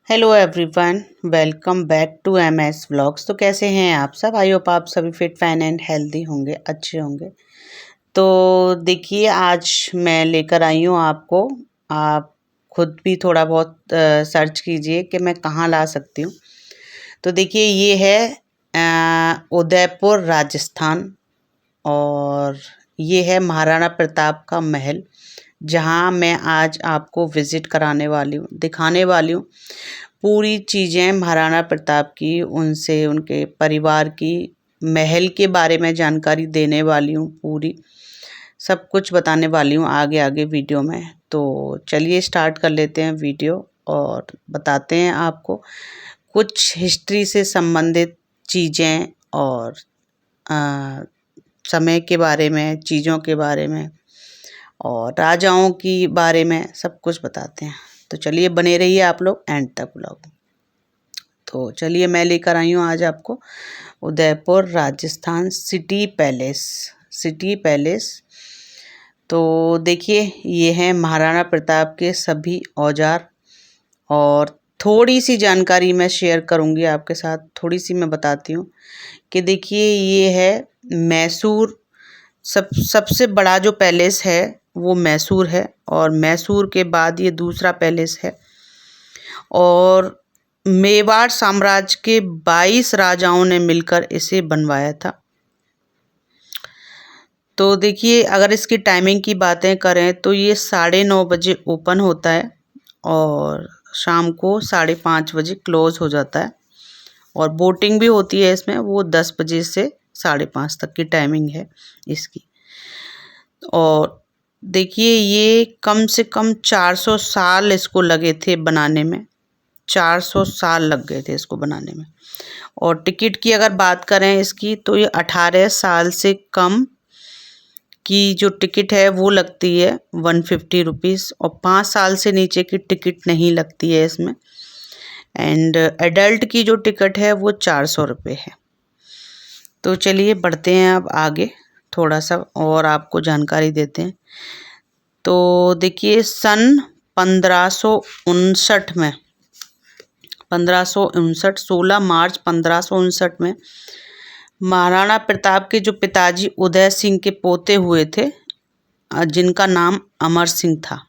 Hello everyone, welcome back to MS vlogs. तो कैसे हैं आप सब? आई होप आप सभी फिट फाइन एंड हेल्दी होंगे, अच्छे होंगे। तो देखिए, आज मैं लेकर आई हूँ आपको। आप खुद भी थोड़ा बहुत सर्च कीजिए कि मैं कहाँ ला सकती हूँ। तो देखिए, ये है उदयपुर राजस्थान, और ये है महाराणा प्रताप का महल, जहाँ मैं आज आपको विज़िट कराने वाली हूँ, दिखाने वाली हूँ पूरी चीज़ें महाराणा प्रताप की, उनसे उनके परिवार की, महल के बारे में जानकारी देने वाली हूँ, पूरी सब कुछ बताने वाली हूँ आगे आगे वीडियो में। तो चलिए स्टार्ट कर लेते हैं वीडियो और बताते हैं आपको कुछ हिस्ट्री से संबंधित चीज़ें और समय के बारे में, चीज़ों के बारे में और राजाओं की बारे में सब कुछ बताते हैं। तो चलिए बने रहिए आप लोग एंड तक व्लॉग। तो चलिए मैं लेकर आई हूँ आज आपको उदयपुर राजस्थान सिटी पैलेस। तो देखिए, ये हैं महाराणा प्रताप के सभी औजार, और थोड़ी सी जानकारी मैं शेयर करूँगी आपके साथ। थोड़ी सी मैं बताती हूँ कि देखिए, ये है मैसूर, सबसे बड़ा जो पैलेस है वो मैसूर है, और मैसूर के बाद ये दूसरा पैलेस है। और मेवाड़ साम्राज्य के 22 राजाओं ने मिलकर इसे बनवाया था। तो देखिए, अगर इसकी टाइमिंग की बातें करें तो ये 9:30 बजे ओपन होता है और शाम को 5:30 बजे क्लोज हो जाता है। और बोटिंग भी होती है इसमें, वो 10 बजे से 5:30 तक की टाइमिंग है इसकी। और देखिए, ये कम से कम 400 साल इसको लगे थे बनाने में, 400 साल लग गए थे इसको बनाने में। और टिकट की अगर बात करें इसकी, तो ये 18 साल से कम की जो टिकट है वो लगती है 150 रुपीज़, और 5 साल से नीचे की टिकट नहीं लगती है इसमें। एंड एडल्ट की जो टिकट है वो 400 रुपये है। तो चलिए बढ़ते हैं अब आगे, थोड़ा सा और आपको जानकारी देते हैं। तो देखिए, सन 1559 में, 16 मार्च 1559 में महाराणा प्रताप के जो पिताजी उदय सिंह के पोते हुए थे, जिनका नाम अमर सिंह था।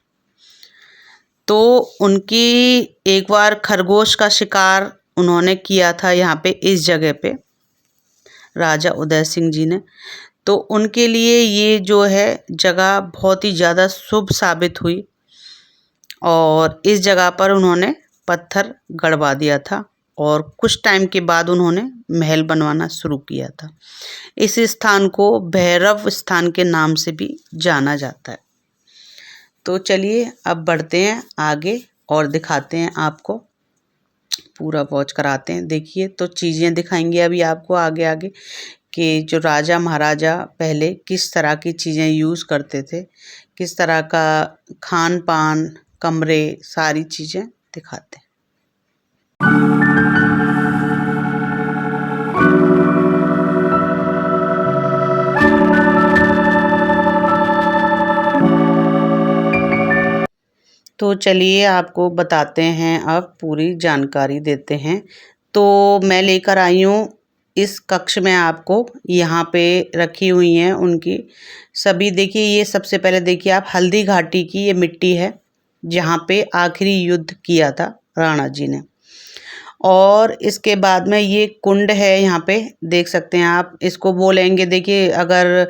तो उनकी एक बार खरगोश का शिकार उन्होंने किया था यहाँ पे, इस जगह पे, राजा उदय सिंह जी ने। तो उनके लिए ये जो है जगह बहुत ही ज़्यादा शुभ साबित हुई, और इस जगह पर उन्होंने पत्थर गड़वा दिया था, और कुछ टाइम के बाद उन्होंने महल बनवाना शुरू किया था। इस स्थान को भैरव स्थान के नाम से भी जाना जाता है। तो चलिए अब बढ़ते हैं आगे और दिखाते हैं आपको, पूरा वॉच कराते हैं। देखिए, तो चीज़ें दिखाएंगे अभी आपको आगे आगे कि जो राजा महाराजा पहले किस तरह की चीज़ें यूज़ करते थे, किस तरह का खान पान, कमरे, सारी चीज़ें दिखाते हैं। तो चलिए आपको बताते हैं, अब पूरी जानकारी देते हैं। तो मैं लेकर आई हूँ इस कक्ष में आपको, यहाँ पे रखी हुई हैं उनकी सभी। देखिए, ये सबसे पहले देखिए आप, हल्दी घाटी की ये मिट्टी है जहाँ पे आखिरी युद्ध किया था राणा जी ने। और इसके बाद में ये कुंड है, यहाँ पे देख सकते हैं आप, इसको बोलेंगे, देखिए अगर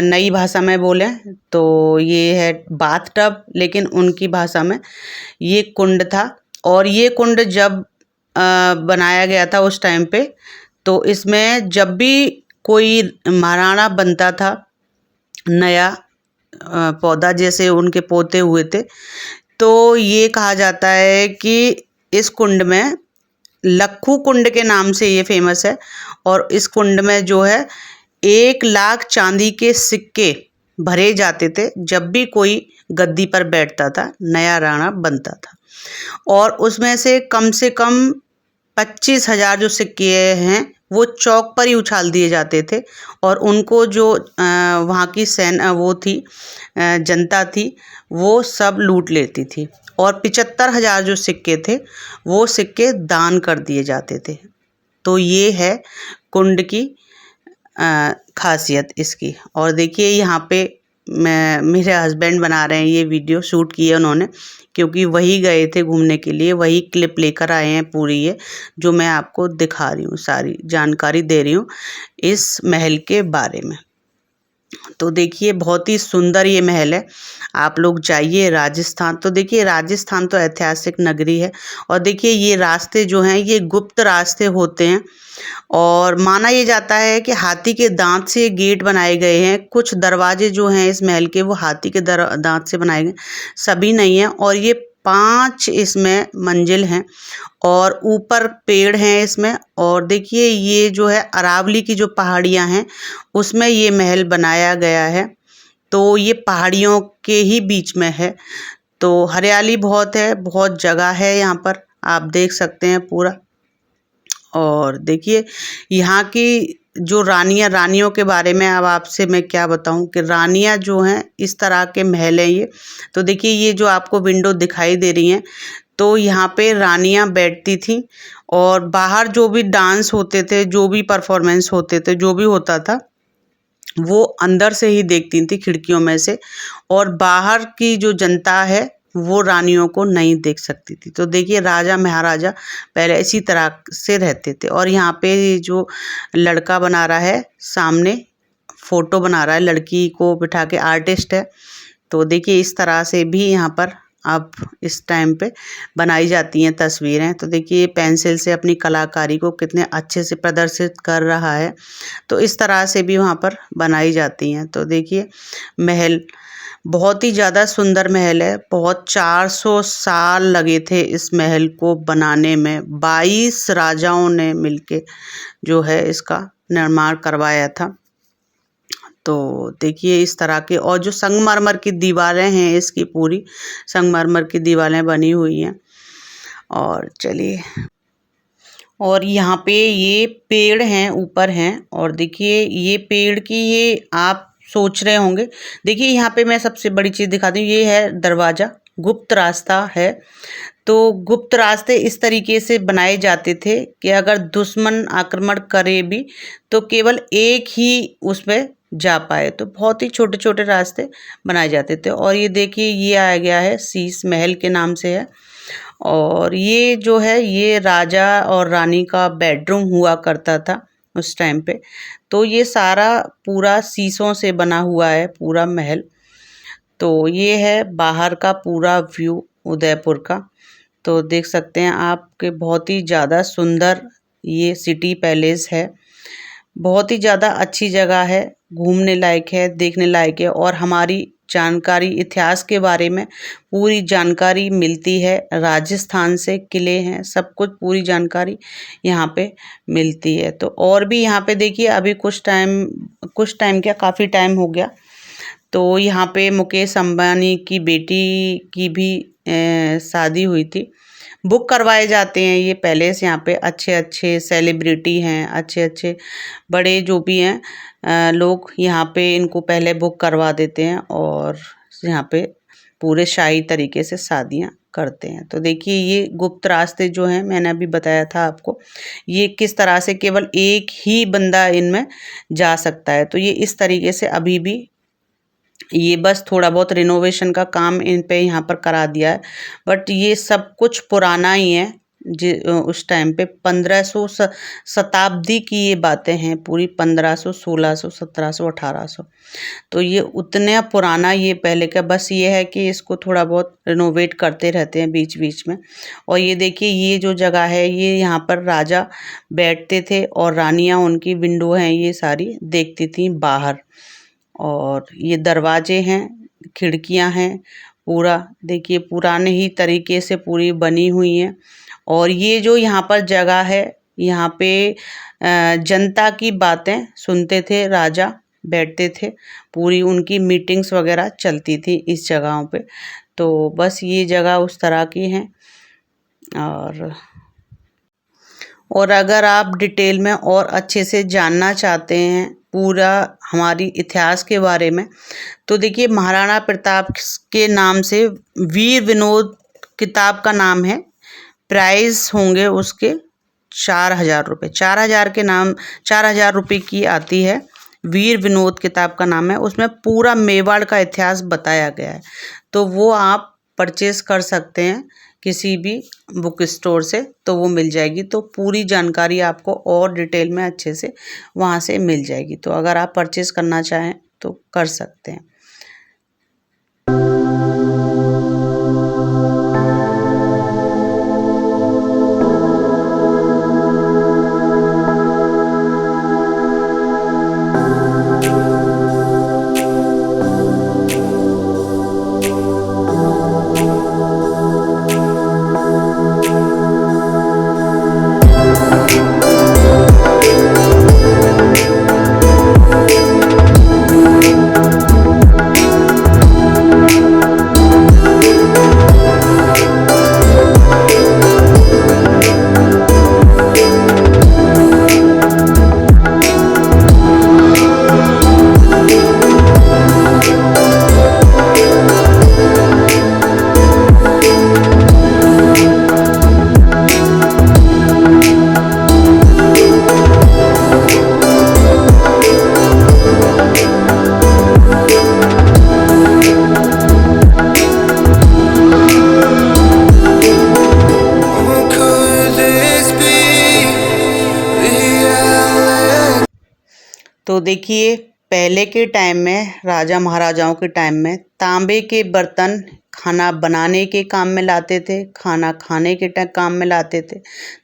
नई भाषा में बोलें तो ये है बाथ टब, लेकिन उनकी भाषा में ये कुंड था। और ये कुंड जब बनाया गया था उस टाइम पे, तो इसमें जब भी कोई महाराणा बनता था, नया पौधा जैसे उनके पोते हुए थे, तो ये कहा जाता है कि इस कुंड में, लक्खू कुंड के नाम से ये फेमस है, और इस कुंड में जो है 1 लाख चांदी के सिक्के भरे जाते थे जब भी कोई गद्दी पर बैठता था, नया राणा बनता था। और उसमें से कम 25,000 जो सिक्के हैं वो चौक पर ही उछाल दिए जाते थे और उनको जो वहाँ की वो थी जनता थी, वो सब लूट लेती थी। और 75,000 जो सिक्के थे वो सिक्के दान कर दिए जाते थे। तो ये है कुंड की खासियत इसकी। और देखिए यहाँ पे मैं मेरे हस्बैंड बना रहे हैं, ये वीडियो शूट की है उन्होंने, क्योंकि वही गए थे घूमने के लिए, वही क्लिप लेकर आए हैं पूरी, ये जो मैं आपको दिखा रही हूँ, सारी जानकारी दे रही हूँ इस महल के बारे में। तो देखिए बहुत ही सुंदर ये महल है। आप लोग जाइए राजस्थान। तो देखिए राजस्थान तो ऐतिहासिक नगरी है। और देखिए ये रास्ते जो हैं ये गुप्त रास्ते होते हैं और माना ये जाता है कि हाथी के दांत से गेट बनाए गए हैं। कुछ दरवाजे जो हैं इस महल के वो हाथी के दांत से बनाए गए, सभी नहीं हैं। और ये 5 इसमें मंजिल हैं और ऊपर पेड़ हैं इसमें। और देखिए ये जो है अरावली की जो पहाड़ियाँ हैं उसमें ये महल बनाया गया है। तो ये पहाड़ियों के ही बीच में है। तो हरियाली बहुत है, बहुत जगह है यहाँ पर, आप देख सकते हैं पूरा। और देखिए यहाँ की जो रानियों के बारे में अब आपसे मैं क्या बताऊं कि रानियां जो हैं इस तरह के महल हैं ये। तो देखिए ये जो आपको विंडो दिखाई दे रही हैं, तो यहाँ पे रानियां बैठती थीं और बाहर जो भी डांस होते थे, जो भी परफॉर्मेंस होते थे, जो भी होता था वो अंदर से ही देखती थी खिड़कियों में से। और बाहर की जो जनता है वो रानियों को नहीं देख सकती थी। तो देखिए राजा महाराजा पहले इसी तरह से रहते थे। और यहाँ पे जो लड़का बना रहा है सामने, फोटो बना रहा है, लड़की को बिठा के, आर्टिस्ट है। तो देखिए इस तरह से भी यहाँ पर अब इस टाइम पे बनाई जाती हैं तस्वीरें। तो देखिए पेंसिल से अपनी कलाकारी को कितने अच्छे से प्रदर्शित कर रहा है। तो इस तरह से भी वहाँ पर बनाई जाती हैं। तो देखिए महल बहुत ही ज़्यादा सुंदर महल है। बहुत 400 साल लगे थे इस महल को बनाने में। 22 राजाओं ने मिलके जो है इसका निर्माण करवाया था। तो देखिए इस तरह के, और जो संगमरमर की दीवारें हैं इसकी, पूरी संगमरमर की दीवारें बनी हुई हैं। और चलिए, और यहाँ पे ये पेड़ हैं, ऊपर हैं। और देखिए ये पेड़ की, ये आप सोच रहे होंगे, देखिए यहाँ पे मैं सबसे बड़ी चीज़ दिखाती हूँ, ये है दरवाज़ा, गुप्त रास्ता है। तो गुप्त रास्ते इस तरीके से बनाए जाते थे कि अगर दुश्मन आक्रमण करे भी तो केवल एक ही उसमें जा पाए। तो बहुत ही छोटे छोटे रास्ते बनाए जाते थे। और ये देखिए ये आया गया है, शीश महल के नाम से है। और ये जो है ये राजा और रानी का बेडरूम हुआ करता था उस टाइम पे। तो ये सारा पूरा शीशों से बना हुआ है पूरा महल। तो ये है बाहर का पूरा व्यू उदयपुर का। तो देख सकते हैं आप कि बहुत ही ज़्यादा सुंदर ये सिटी पैलेस है। बहुत ही ज़्यादा अच्छी जगह है, घूमने लायक है, देखने लायक है। और हमारी जानकारी इतिहास के बारे में पूरी जानकारी मिलती है राजस्थान से। किले हैं, सब कुछ पूरी जानकारी यहाँ पे मिलती है। तो और भी यहाँ पे देखिए अभी कुछ टाइम क्या, काफ़ी टाइम हो गया, तो यहाँ पे मुकेश अंबानी की बेटी की भी शादी हुई थी। बुक करवाए जाते हैं ये पैलेस। यहाँ पे अच्छे अच्छे सेलिब्रिटी हैं, अच्छे अच्छे बड़े जो भी हैं लोग यहाँ पे इनको पहले बुक करवा देते हैं और यहाँ पे पूरे शाही तरीके से शादियाँ करते हैं। तो देखिए ये गुप्त रास्ते जो हैं, मैंने अभी बताया था आपको, ये किस तरह से केवल एक ही बंदा इनमें जा सकता है। तो ये इस तरीके से अभी भी, ये बस थोड़ा बहुत रिनोवेशन का काम इन पे यहाँ पर करा दिया है, बट ये सब कुछ पुराना ही है। उस टाइम पे 1500 शताब्दी की ये बातें हैं पूरी, 1500, 1600, 1700, 1800। तो ये उतना पुराना ये पहले का, बस ये है कि इसको थोड़ा बहुत रिनोवेट करते रहते हैं बीच बीच में। और ये देखिए ये जो जगह है, ये यहाँ पर राजा बैठते थे और रानियाँ उनकी विंडो हैं ये सारी देखती थी बाहर। और ये दरवाजे हैं, खिड़कियां हैं, पूरा देखिए पुराने ही तरीके से पूरी बनी हुई हैं। और ये जो यहाँ पर जगह है, यहाँ पे जनता की बातें सुनते थे राजा, बैठते थे, पूरी उनकी मीटिंग्स वगैरह चलती थी इस जगहों पे। तो बस ये जगह उस तरह की हैं। और अगर आप डिटेल में और अच्छे से जानना चाहते हैं पूरा हमारी इतिहास के बारे में, तो देखिए महाराणा प्रताप के नाम से वीर विनोद किताब का नाम है। प्राइस होंगे उसके 4,000 रुपये। 4,000 के नाम 4,000 रुपये की आती है। वीर विनोद किताब का नाम है। उसमें पूरा मेवाड़ का इतिहास बताया गया है, तो वो आप परचेस कर सकते हैं किसी भी बुक स्टोर से, तो वो मिल जाएगी। तो पूरी जानकारी आपको और डिटेल में अच्छे से वहाँ से मिल जाएगी। तो अगर आप परचेस करना चाहें तो कर सकते हैं। तो देखिए पहले के टाइम में राजा महाराजाओं के टाइम में तांबे के बर्तन खाना बनाने के काम में लाते थे, खाना खाने के काम में लाते थे।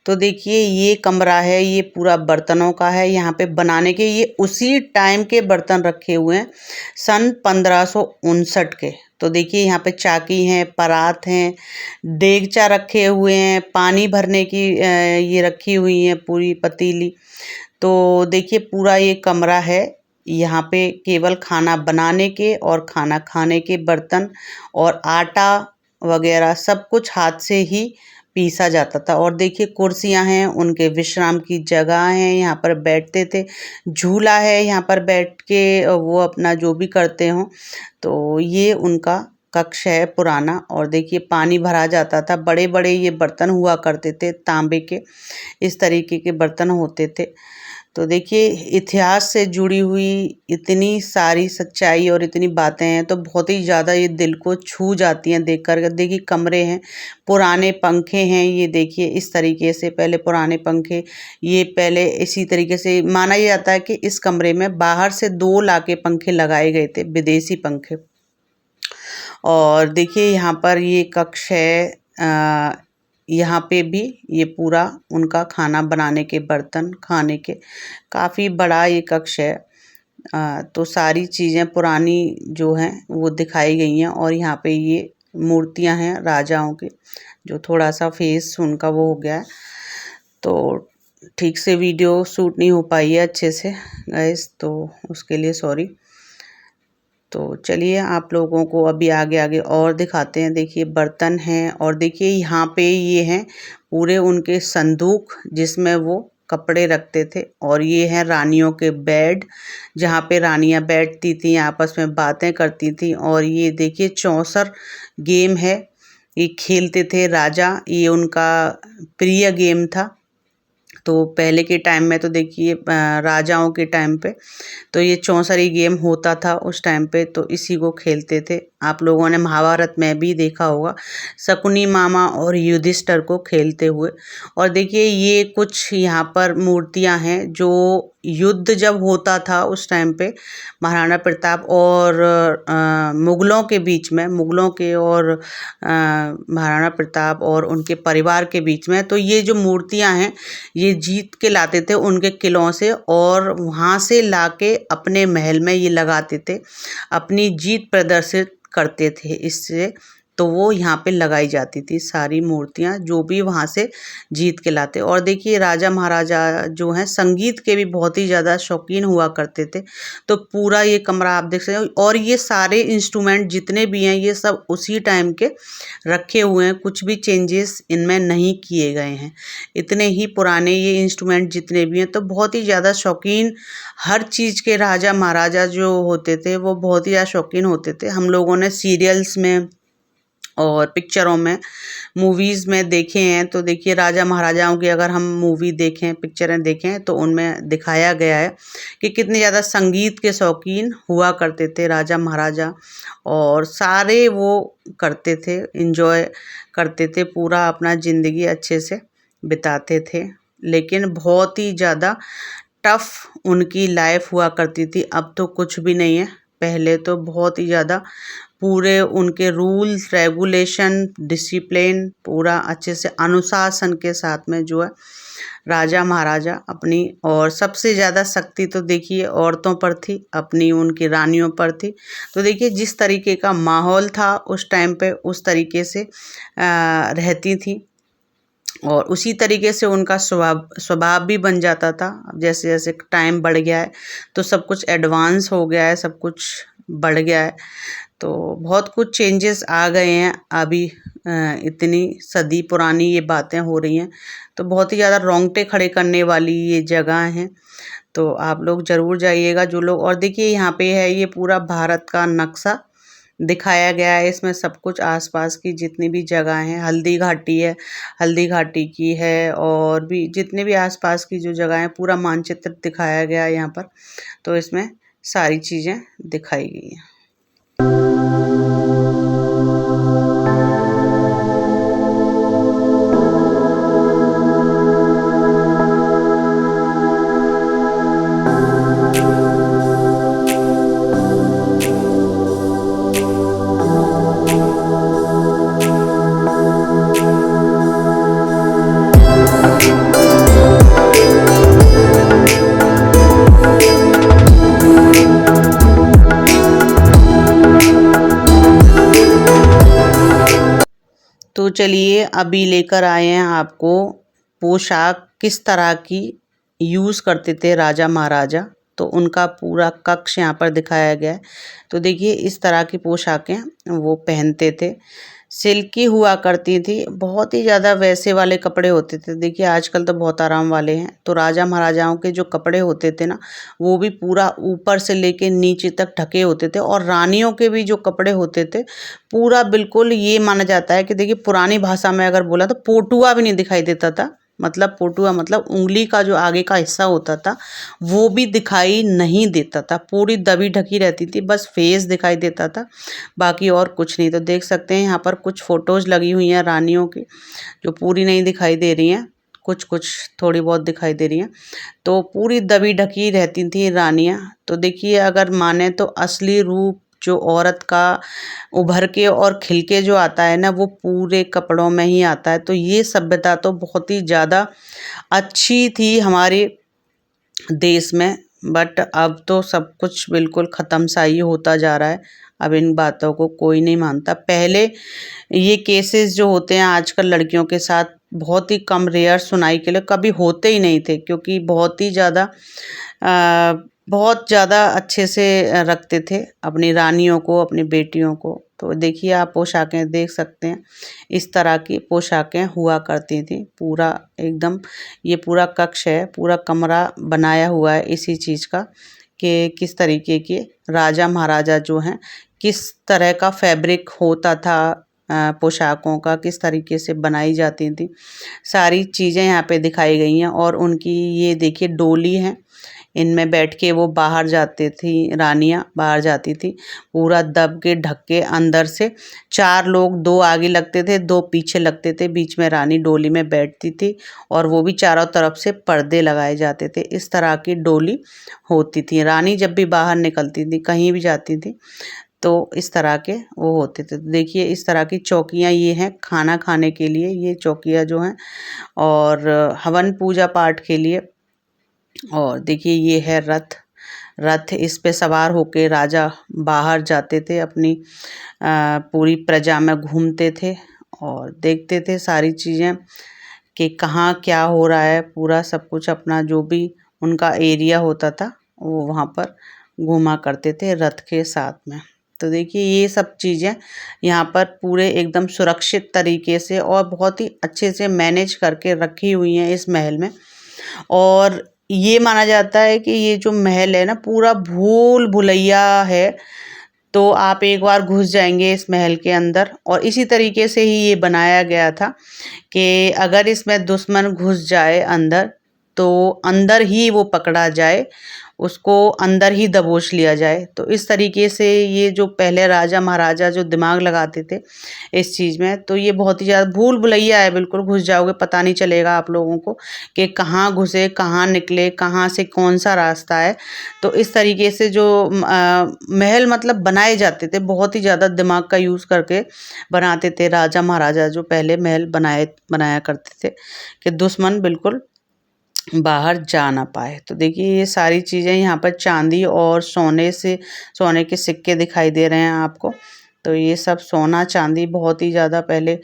तो देखिए ये कमरा है, ये पूरा बर्तनों का है। यहाँ पे बनाने के ये उसी टाइम के बर्तन रखे हुए हैं, सन 1559 के। तो देखिए यहाँ पे चाकी हैं, परात हैं, देगचा रखे हुए हैं, पानी भरने की ये रखी हुई हैं पूरी पतीली। तो देखिए पूरा ये कमरा है। यहाँ पे केवल खाना बनाने के और खाना खाने के बर्तन और आटा वगैरह सब कुछ हाथ से ही पीसा जाता था। और देखिए कुर्सियाँ हैं, उनके विश्राम की जगह हैं, यहाँ पर बैठते थे। झूला है, यहाँ पर बैठ के वो अपना जो भी करते हों। तो ये उनका कक्ष है पुराना। और देखिए पानी भरा जाता था, बड़े बड़े ये बर्तन हुआ करते थे तांबे के, इस तरीके के बर्तन होते थे। तो देखिए इतिहास से जुड़ी हुई इतनी सारी सच्चाई और इतनी बातें हैं, तो बहुत ही ज़्यादा ये दिल को छू जाती हैं देख कर। देखिए कमरे हैं, पुराने पंखे हैं, ये देखिए इस तरीके से पहले पुराने पंखे, ये पहले इसी तरीके से माना जाता है कि इस कमरे में बाहर से 2 लाके पंखे लगाए गए थे, विदेशी पंखे। और देखिए यहाँ पर ये कक्ष है, यहाँ पे भी ये पूरा उनका खाना बनाने के बर्तन, खाने के, काफ़ी बड़ा ये कक्ष है। तो सारी चीज़ें पुरानी जो हैं वो दिखाई गई हैं। और यहाँ पे ये मूर्तियाँ हैं राजाओं की, जो थोड़ा सा फेस उनका वो हो गया है, तो ठीक से वीडियो शूट नहीं हो पाई है अच्छे से गाइस, तो उसके लिए सॉरी। तो चलिए आप लोगों को अभी आगे आगे और दिखाते हैं। देखिए बर्तन हैं, और देखिए यहाँ पे ये हैं पूरे उनके संदूक जिसमें वो कपड़े रखते थे। और ये हैं रानियों के बेड, जहाँ पे रानियाँ बैठती थी, आपस में बातें करती थी। और ये देखिए चौसर गेम है, ये खेलते थे राजा, ये उनका प्रिय गेम था। तो पहले के टाइम में तो देखिए राजाओं के टाइम पे तो ये चौसरी गेम होता था उस टाइम पे, तो इसी को खेलते थे। आप लोगों ने महाभारत में भी देखा होगा शकुनी मामा और युधिष्ठिर को खेलते हुए। और देखिए ये कुछ यहाँ पर मूर्तियाँ हैं जो युद्ध जब होता था उस टाइम पे महाराणा प्रताप और मुग़लों के बीच में, मुग़लों के और महाराणा प्रताप और उनके परिवार के बीच में, तो ये जो मूर्तियाँ हैं ये जीत के लाते थे उनके किलों से, और वहाँ से लाके अपने महल में ये लगाते थे, अपनी जीत प्रदर्शित करते थे इससे। तो वो यहाँ पे लगाई जाती थी सारी मूर्तियाँ, जो भी वहाँ से जीत के लाते। और देखिए राजा महाराजा जो हैं संगीत के भी बहुत ही ज़्यादा शौकीन हुआ करते थे। तो पूरा ये कमरा आप देख सकते हो, और ये सारे इंस्ट्रूमेंट जितने भी हैं ये सब उसी टाइम के रखे हुए हैं, कुछ भी चेंजेस इनमें नहीं किए गए हैं। इतने ही पुराने ये इंस्ट्रूमेंट जितने भी हैं, तो बहुत ही ज़्यादा शौकीन हर चीज़ के राजा महाराजा जो होते थे वो बहुत ही ज़्यादा शौकीन होते थे। हम लोगों ने सीरियल्स में और पिक्चरों में, मूवीज़ में देखे हैं। तो देखिए राजा महाराजाओं की अगर हम मूवी देखें, पिक्चरें देखें, तो उनमें दिखाया गया है कि कितने ज़्यादा संगीत के शौकीन हुआ करते थे राजा महाराजा, और सारे वो करते थे, एंजॉय करते थे, पूरा अपना ज़िंदगी अच्छे से बिताते थे। लेकिन बहुत ही ज़्यादा टफ उनकी लाइफ हुआ करती थी। अब तो कुछ भी नहीं है, पहले तो बहुत ही ज़्यादा पूरे उनके रूल्स रेगुलेशन डिसिप्लिन पूरा अच्छे से अनुशासन के साथ में जो है राजा महाराजा अपनी, और सबसे ज़्यादा शक्ति तो देखिए औरतों पर थी, अपनी उनकी रानियों पर थी। तो देखिए जिस तरीके का माहौल था उस टाइम पे उस तरीके से रहती थी, और उसी तरीके से उनका स्वभाव भी बन जाता था। अब जैसे जैसे टाइम बढ़ गया है तो सब कुछ एडवांस हो गया है, सब कुछ बढ़ गया है, तो बहुत कुछ चेंजेस आ गए हैं। अभी इतनी सदी पुरानी ये बातें हो रही हैं, तो बहुत ही ज़्यादा रोंगटे खड़े करने वाली ये जगह हैं। तो आप लोग ज़रूर जाइएगा जो लोग। और देखिए यहाँ पे है ये पूरा भारत का नक्शा दिखाया गया है, इसमें सब कुछ आसपास की जितनी भी जगह हैं, हल्दी घाटी है, हल्दी घाटी की है, और भी जितने भी आसपास की जो जगह हैं पूरा मानचित्र दिखाया गया है यहाँ पर। तो इसमें सारी चीज़ें दिखाई गई हैं। तो चलिए अभी लेकर आए हैं आपको पोशाक किस तरह की यूज़ करते थे राजा महाराजा, तो उनका पूरा कक्ष यहाँ पर दिखाया गया है। तो देखिए इस तरह की पोशाकें वो पहनते थे, सिल्की हुआ करती थी, बहुत ही ज़्यादा वैसे वाले कपड़े होते थे। देखिए आजकल तो बहुत आराम वाले हैं। तो राजा महाराजाओं के जो कपड़े होते थे ना, वो भी पूरा ऊपर से लेके नीचे तक ढके होते थे, और रानियों के भी जो कपड़े होते थे पूरा बिल्कुल ये माना जाता है कि देखिए पुरानी भाषा में अगर बोला तो पोटुआ भी नहीं दिखाई देता था। मतलब पोटुआ मतलब उंगली का जो आगे का हिस्सा होता था वो भी दिखाई नहीं देता था, पूरी दबी ढकी रहती थी, बस फेस दिखाई देता था, बाकी और कुछ नहीं। तो देख सकते हैं यहाँ पर कुछ फोटोज़ लगी हुई हैं रानियों की, जो पूरी नहीं दिखाई दे रही हैं, कुछ कुछ थोड़ी बहुत दिखाई दे रही हैं। तो पूरी दबी ढकी रहती थी रानियाँ। तो देखिए अगर माने तो असली रूप जो औरत का उभर के और खिल के जो आता है ना, वो पूरे कपड़ों में ही आता है। तो ये सभ्यता तो बहुत ही ज़्यादा अच्छी थी हमारे देश में, बट अब तो सब कुछ बिल्कुल ख़त्म सा ही होता जा रहा है। अब इन बातों को कोई नहीं मानता। पहले ये केसेस जो होते हैं आजकल लड़कियों के साथ बहुत ही कम, रेयर सुनाई के लिए, कभी होते ही नहीं थे, क्योंकि बहुत ही ज़्यादा बहुत ज़्यादा अच्छे से रखते थे अपनी रानियों को, अपनी बेटियों को। तो देखिए आप पोशाकें देख सकते हैं, इस तरह की पोशाकें हुआ करती थी। पूरा एकदम ये पूरा कक्ष है, पूरा कमरा बनाया हुआ है इसी चीज़ का, कि किस तरीके के राजा महाराजा जो हैं किस तरह का फैब्रिक होता था, पोशाकों का किस तरीके से बनाई जाती थी, सारी चीज़ें यहाँ पे दिखाई गई हैं। और उनकी ये देखिए डोली है, इनमें बैठ के वो बाहर जाती थी, रानियाँ बाहर जाती थी, पूरा दब के ढक के अंदर से। 4 लोग, 2 आगे लगते थे, 2 पीछे लगते थे, बीच में रानी डोली में बैठती थी, और वो भी चारों तरफ से पर्दे लगाए जाते थे। इस तरह की डोली होती थी। रानी जब भी बाहर निकलती थी, कहीं भी जाती थी, तो इस तरह के वो होते थे। तो देखिए इस तरह की चौकियाँ ये हैं खाना खाने के लिए, ये चौकियाँ जो हैं, और हवन पूजा पाठ के लिए। और देखिए ये है रथ, रथ इस पे सवार होके राजा बाहर जाते थे, अपनी पूरी प्रजा में घूमते थे और देखते थे सारी चीज़ें कि कहाँ क्या हो रहा है। पूरा सब कुछ अपना जो भी उनका एरिया होता था वो वहाँ पर घूमा करते थे रथ के साथ में। तो देखिए ये सब चीज़ें यहाँ पर पूरे एकदम सुरक्षित तरीके से और बहुत ही अच्छे से मैनेज करके रखी हुई हैं इस महल में। और ये माना जाता है कि ये जो महल है ना पूरा भूल भुलैया है। तो आप एक बार घुस जाएंगे इस महल के अंदर, और इसी तरीके से ही ये बनाया गया था कि अगर इसमें दुश्मन घुस जाए अंदर तो अंदर ही वो पकड़ा जाए, उसको अंदर ही दबोच लिया जाए। तो इस तरीके से ये जो पहले राजा महाराजा जो दिमाग लगाते थे इस चीज़ में, तो ये बहुत ही ज़्यादा भूल भुलैया है। बिल्कुल घुस जाओगे पता नहीं चलेगा आप लोगों को कि कहाँ घुसे कहाँ निकले, कहाँ से कौन सा रास्ता है। तो इस तरीके से जो महल मतलब बनाए जाते थे, बहुत ही ज़्यादा दिमाग का यूज़ करके बनाते थे राजा महाराजा जो पहले महल बनाया करते थे कि दुश्मन बिल्कुल बाहर जा ना पाए। तो देखिए ये सारी चीज़ें यहाँ पर चांदी और सोने के सिक्के दिखाई दे रहे हैं आपको। तो ये सब सोना चांदी बहुत ही ज़्यादा पहले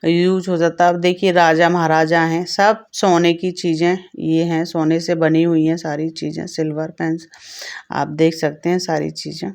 यूज होता था। अब देखिए राजा महाराजा हैं, सब सोने की चीज़ें ये हैं, सोने से बनी हुई हैं सारी चीज़ें, सिल्वर पेंस आप देख सकते हैं सारी चीज़ें।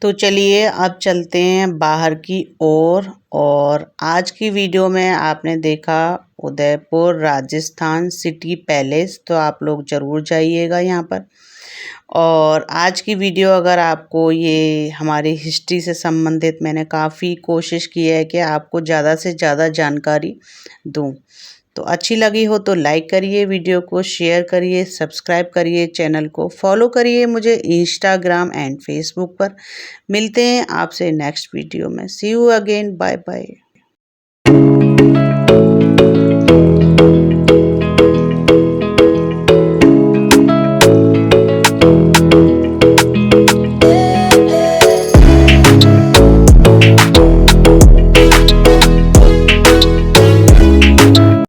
तो चलिए अब चलते हैं बाहर की ओर। और आज की वीडियो में आपने देखा उदयपुर राजस्थान सिटी पैलेस, तो आप लोग ज़रूर जाइएगा यहाँ पर। और आज की वीडियो अगर आपको ये हमारी हिस्ट्री से संबंधित, मैंने काफ़ी कोशिश की है कि आपको ज़्यादा से ज़्यादा जानकारी दूँ। तो अच्छी लगी हो तो लाइक करिए, वीडियो को शेयर करिए, सब्सक्राइब करिए, चैनल को फॉलो करिए मुझे इंस्टाग्राम एंड फेसबुक पर। मिलते हैं आपसे नेक्स्ट वीडियो में। सी यू अगेन, बाय बाय।